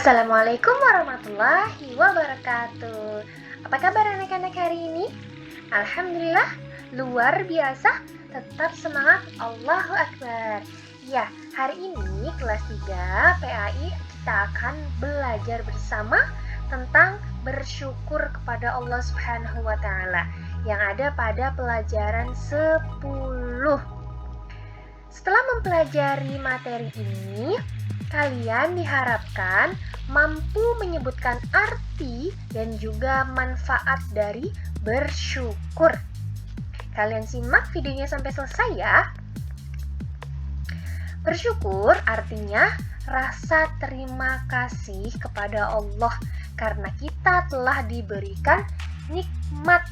Assalamualaikum warahmatullahi wabarakatuh. Apa kabar anak-anak hari ini? Alhamdulillah, luar biasa. Tetap semangat, Allahu Akbar. Ya, hari ini kelas 3 PAI kita akan belajar bersama tentang bersyukur kepada Allah Subhanahu wa Ta'ala yang ada pada pelajaran 10. Setelah mempelajari materi ini, kalian diharapkan mampu menyebutkan arti dan juga manfaat dari bersyukur. Kalian simak videonya sampai selesai ya. Bersyukur artinya rasa terima kasih kepada Allah karena kita telah diberikan nikmat.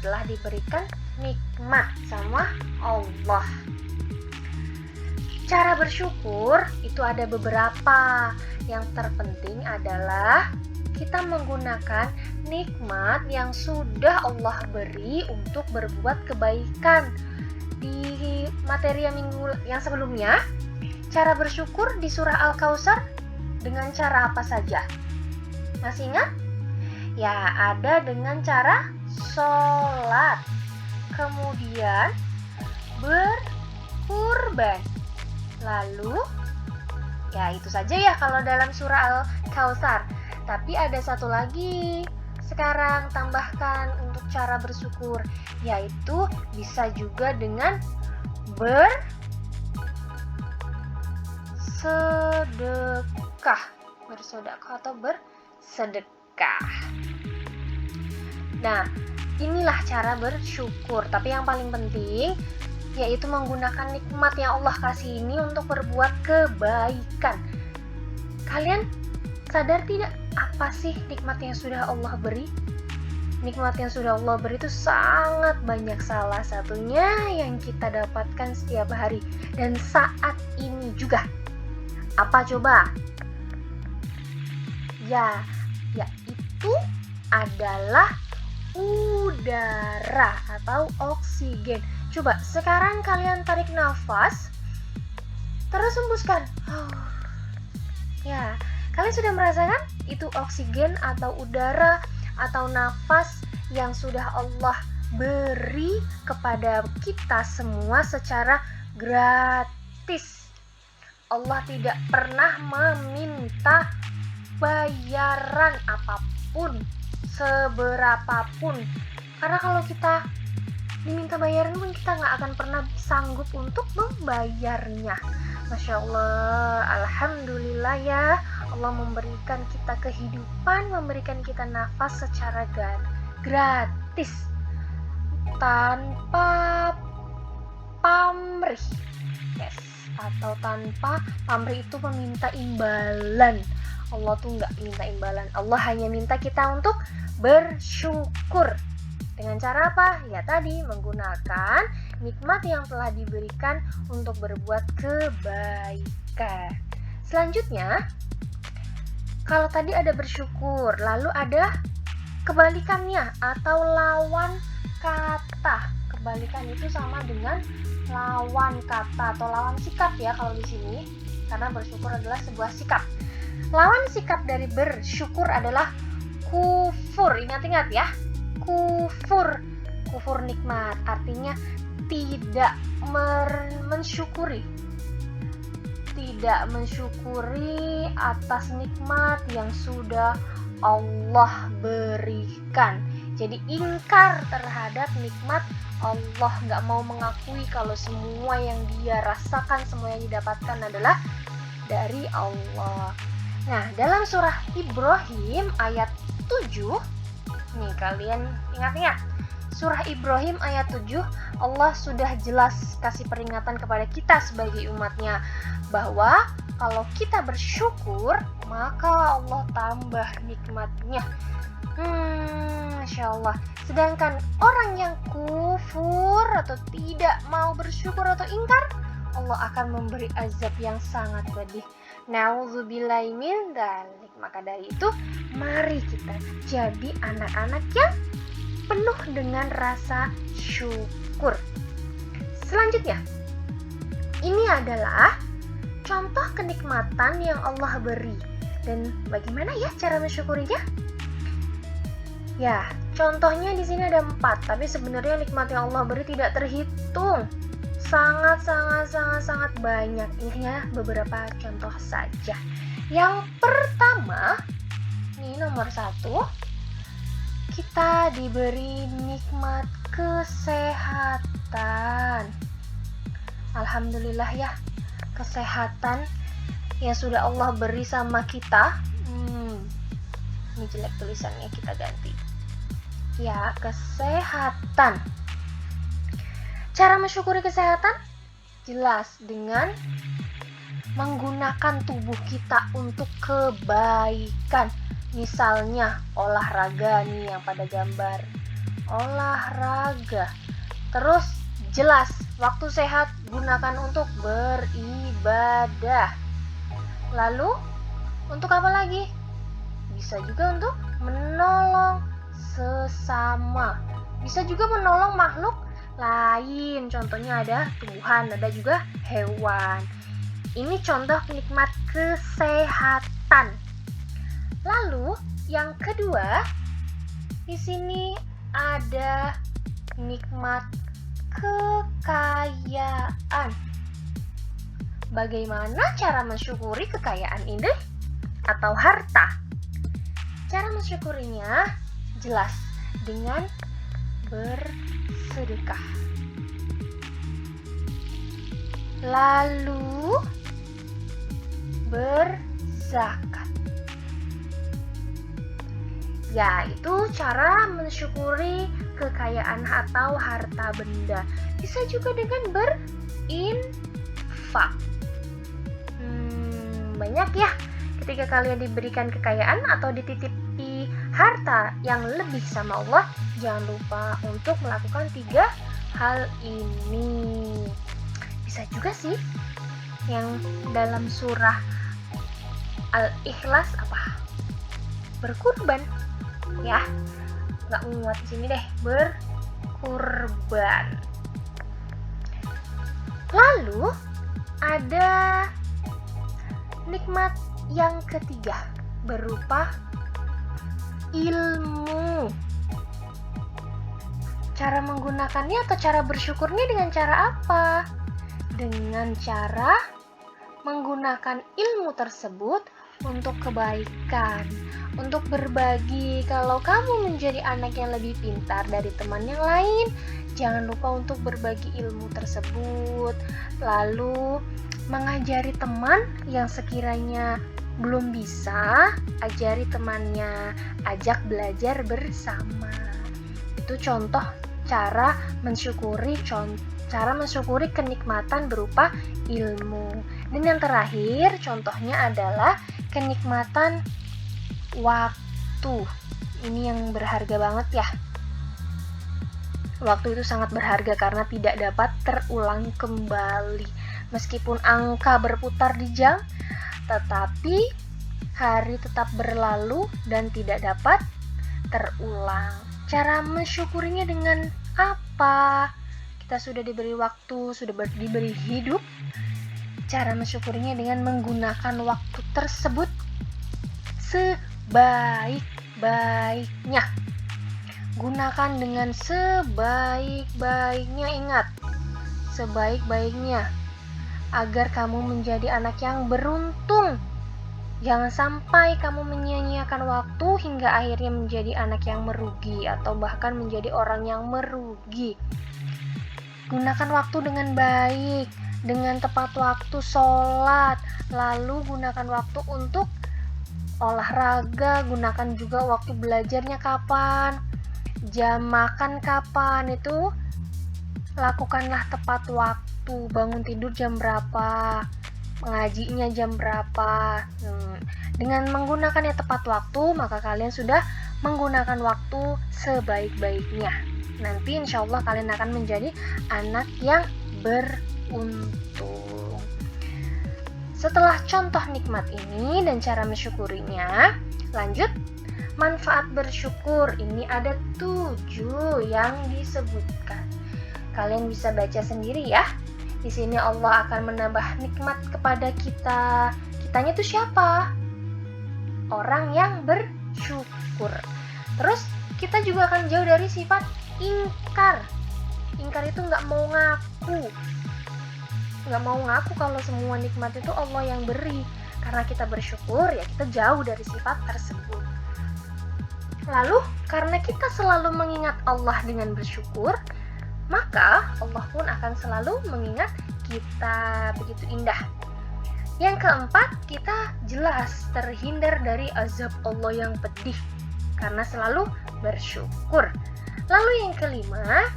Telah diberikan nikmat sama Allah. Cara bersyukur itu ada beberapa. Yang terpenting adalah kita menggunakan nikmat yang sudah Allah beri untuk berbuat kebaikan. Di materi yang sebelumnya, cara bersyukur di surah Al-Kautsar dengan cara apa saja? Masih ingat? Ya, ada dengan cara sholat. Kemudian berkurban. Lalu, ya itu saja ya kalau dalam surah Al-Kautsar. Tapi ada satu lagi. Sekarang tambahkan untuk cara bersyukur, yaitu bisa juga dengan bersedekah. Bersedekah atau bersedekah. Nah, inilah cara bersyukur. Tapi yang paling penting yaitu menggunakan nikmat yang Allah kasih ini untuk berbuat kebaikan. Kalian sadar tidak apa sih nikmat yang sudah Allah beri? Nikmat yang sudah Allah beri itu sangat banyak. Salah satunya yang kita dapatkan setiap hari dan saat ini juga. Apa coba? Ya, yaitu adalah udara atau oksigen. Coba sekarang kalian tarik nafas, terus hembuskan. Ya, kalian sudah merasakan itu oksigen atau udara atau nafas yang sudah Allah beri kepada kita semua secara gratis. Allah tidak pernah meminta bayaran apapun, seberapapun. Karena kalau kita diminta bayaran pun kita nggak akan pernah sanggup untuk membayarnya. Masya Allah, Alhamdulillah ya, Allah memberikan kita kehidupan, memberikan kita nafas secara gratis tanpa pamrih. Yes, atau tanpa pamrih itu meminta imbalan. Allah tuh nggak minta imbalan, Allah hanya minta kita untuk bersyukur. Dengan cara apa? Ya tadi, menggunakan nikmat yang telah diberikan untuk berbuat kebaikan. Selanjutnya, kalau tadi ada bersyukur, lalu ada kebalikannya atau lawan kata. Kebalikan itu sama dengan lawan kata atau lawan sikap ya kalau di sini, karena bersyukur adalah sebuah sikap. Lawan sikap dari bersyukur adalah kufur. Ingat-ingat ya. Kufur nikmat artinya tidak mensyukuri atas nikmat yang sudah Allah berikan. Jadi ingkar terhadap nikmat Allah, nggak mau mengakui kalau semua yang dia rasakan, semua yang didapatkan adalah dari Allah. Nah, dalam surah Ibrahim ayat 7, nih kalian ingat-ingat, surah Ibrahim ayat 7, Allah sudah jelas kasih peringatan kepada kita sebagai umatnya bahwa kalau kita bersyukur maka Allah tambah nikmatnya. Masya Allah. Sedangkan orang yang kufur atau tidak mau bersyukur atau ingkar, Allah akan memberi azab yang sangat pedih. Na'udzubillahi min dzalik. Maka dari itu, mari kita jadi anak-anak yang penuh dengan rasa syukur. Selanjutnya, ini adalah contoh kenikmatan yang Allah beri. Dan bagaimana ya cara mensyukurinya? Ya, contohnya di sini ada 4, tapi sebenarnya nikmat yang Allah beri tidak terhitung. Sangat banyak. Ini ya beberapa contoh saja. Yang pertama, ini nomor 1, kita diberi nikmat kesehatan. Alhamdulillah ya, kesehatan yang sudah Allah beri sama kita. Ini jelek tulisannya, kita ganti. Ya, kesehatan. Cara mensyukuri kesehatan jelas dengan menggunakan tubuh kita untuk kebaikan. Misalnya olahraga nih yang pada gambar. Olahraga. Terus jelas waktu sehat gunakan untuk beribadah. Lalu untuk apa lagi? Bisa juga untuk menolong sesama. Bisa juga menolong makhluk lain. Contohnya ada tumbuhan, ada juga hewan. Ini contoh nikmat kesehatan. Lalu yang kedua, di sini ada nikmat kekayaan. Bagaimana cara mensyukuri kekayaan ini atau harta? Cara mensyukurinya jelas dengan bersedekah. Lalu berzakat. Ya, itu cara mensyukuri kekayaan atau harta benda. Bisa juga dengan berinfak. Banyak ya, ketika kalian diberikan kekayaan atau dititipi harta yang lebih sama Allah, jangan lupa untuk melakukan 3 hal ini. Bisa juga sih yang dalam surah Al-Ikhlas apa? Berkurban. Ya, nggak muat di sini deh, berkurban. Lalu ada nikmat yang ketiga berupa ilmu. Cara menggunakannya atau cara bersyukurnya dengan cara apa? Dengan cara menggunakan ilmu tersebut untuk kebaikan, untuk berbagi. Kalau kamu menjadi anak yang lebih pintar dari teman yang lain, jangan lupa untuk berbagi ilmu tersebut. Lalu mengajari teman yang sekiranya belum bisa, ajari temannya, ajak belajar bersama. Itu contoh cara mensyukuri kenikmatan berupa ilmu. Dan yang terakhir contohnya adalah kenikmatan waktu. Ini yang berharga banget ya. Waktu itu sangat berharga karena tidak dapat terulang kembali. Meskipun angka berputar di jam, tetapi hari tetap berlalu dan tidak dapat terulang. Cara mensyukurinya dengan apa? Kita sudah diberi waktu, sudah diberi hidup. Cara mensyukurinya dengan menggunakan waktu tersebut sebaik-baiknya. Gunakan dengan sebaik-baiknya, ingat, sebaik-baiknya, agar kamu menjadi anak yang beruntung. Jangan sampai kamu menyia-nyiakan waktu hingga akhirnya menjadi anak yang merugi atau bahkan menjadi orang yang merugi. Gunakan waktu dengan baik, dengan tepat waktu sholat, lalu gunakan waktu untuk olahraga, gunakan juga waktu belajarnya kapan, jam makan kapan, itu lakukanlah tepat waktu. Bangun tidur jam berapa, mengajinya jam berapa. Dengan menggunakannya tepat waktu, maka kalian sudah menggunakan waktu sebaik-baiknya. Nanti insya Allah kalian akan menjadi anak yang beruntung. Setelah contoh nikmat ini dan cara mensyukurinya, lanjut manfaat bersyukur. Ini ada 7 yang disebutkan. Kalian bisa baca sendiri ya. Di sini Allah akan menambah nikmat kepada kita. Kitanya itu siapa? Orang yang bersyukur. Terus kita juga akan jauh dari sifat ingkar. Ingkar itu nggak mau ngaku kalau semua nikmat itu Allah yang beri. Karena kita bersyukur, ya kita jauh dari sifat tersebut. Lalu karena kita selalu mengingat Allah dengan bersyukur, maka Allah pun akan selalu mengingat kita. Begitu indah. Yang keempat, kita jelas terhindar dari azab Allah yang pedih karena selalu bersyukur. Lalu yang kelima,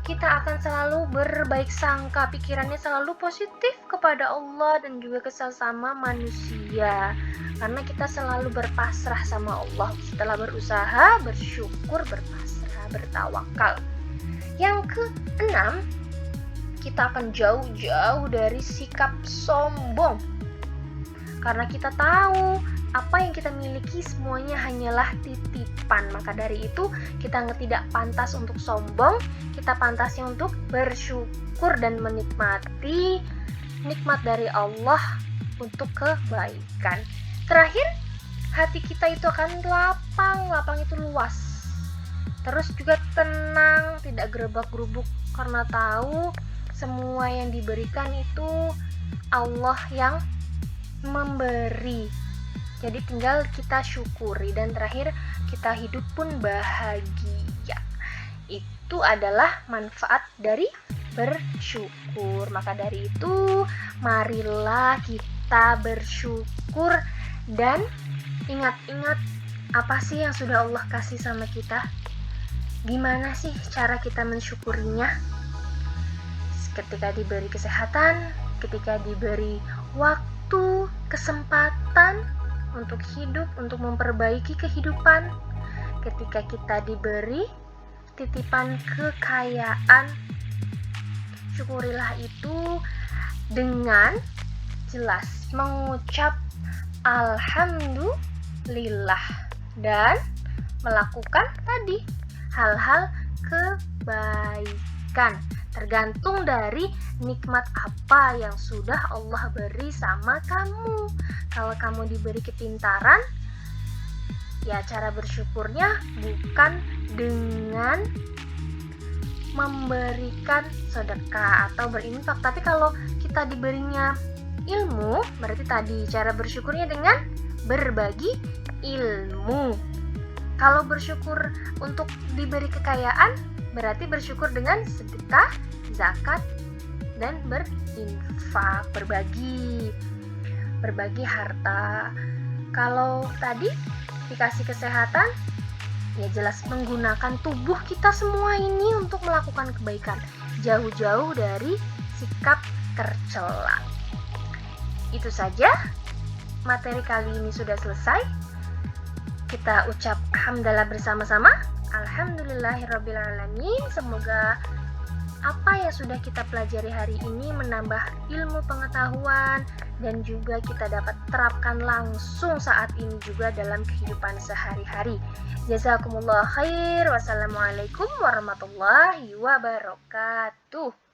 kita akan selalu berbaik sangka, pikirannya selalu positif kepada Allah dan juga ke sesama manusia. Karena kita selalu berpasrah sama Allah, setelah berusaha, bersyukur, berpasrah, bertawakal. Yang keenam, kita akan jauh-jauh dari sikap sombong. Karena kita tahu apa yang kita miliki semuanya hanyalah titipan. Maka dari itu kita tidak pantas untuk sombong, kita pantasnya untuk bersyukur dan menikmati nikmat dari Allah untuk kebaikan. Terakhir, hati kita itu akan lapang itu luas. Terus juga tenang, tidak gerebak-gerubuk karena tahu semua yang diberikan itu Allah yang memberi. Jadi tinggal kita syukuri dan terakhir kita hidup pun bahagia. Itu adalah manfaat dari bersyukur. Maka dari itu marilah kita bersyukur dan ingat-ingat apa sih yang sudah Allah kasih sama kita. Gimana sih cara kita mensyukurinya? Ketika diberi kesehatan, ketika diberi waktu, kesempatan untuk hidup, untuk memperbaiki kehidupan, ketika kita diberi titipan kekayaan, syukurilah itu dengan jelas mengucap alhamdulillah dan melakukan tadi hal-hal kebaikan. Tergantung dari nikmat apa yang sudah Allah beri sama kamu. Kalau kamu diberi kepintaran, ya cara bersyukurnya bukan dengan memberikan sedekah atau berinfak. Tapi kalau kita diberinya ilmu, berarti tadi cara bersyukurnya dengan berbagi ilmu. Kalau bersyukur untuk diberi kekayaan, berarti bersyukur dengan sedekah, zakat, dan berinfak, berbagi harta. Kalau tadi dikasih kesehatan, ya jelas menggunakan tubuh kita semua ini untuk melakukan kebaikan, jauh-jauh dari sikap tercela. Itu saja, materi kali ini sudah selesai. Kita ucap hamdalah bersama-sama. Alhamdulillahirrabbilalamin. Semoga apa yang sudah kita pelajari hari ini menambah ilmu pengetahuan dan juga kita dapat terapkan langsung saat ini juga dalam kehidupan sehari-hari. Jazakumullah khair. Wassalamualaikum warahmatullahi wabarakatuh.